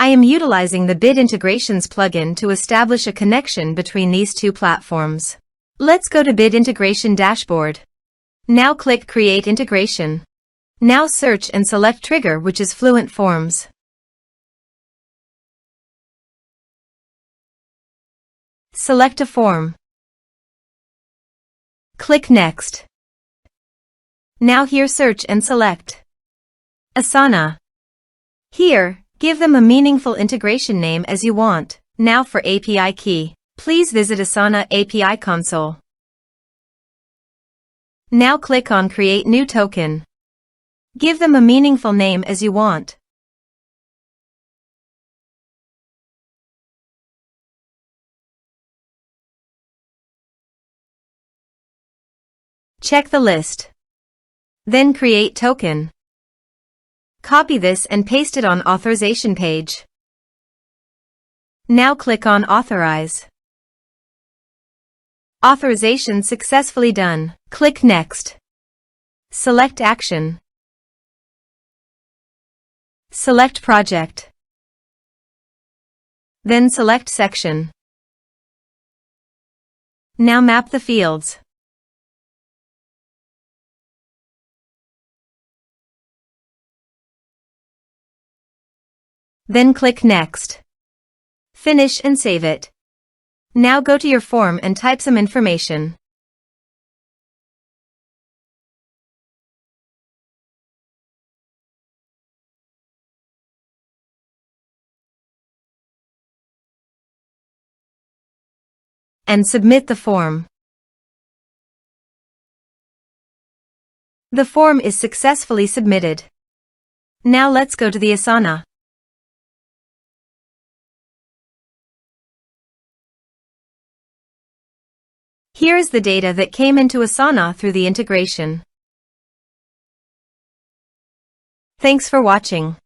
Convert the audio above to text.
I am utilizing the Bit Integrations plugin to establish a connection between these two platforms. Let's go to Bit Integration Dashboard. Now click Create Integration. Now search and select trigger, which is Fluent Forms. Select a form. Click Next. Now here search and select Asana. Here, give them a meaningful integration name as you want. Now for API key, please visit Asana API console. Now click on Create New Token. Give them a meaningful name as you want. Check the list. Then create token. Copy this and paste it on authorization page. Now click on Authorize. Authorization successfully done. Click Next. Select Action. Select Project. Then select Section. Now map the fields. Then click Next. Finish and save it. Now go to your form and type some information. And submit the form. The form is successfully submitted. Now let's go to the Asana. Here is the data that came into Asana through the integration. Thanks for watching.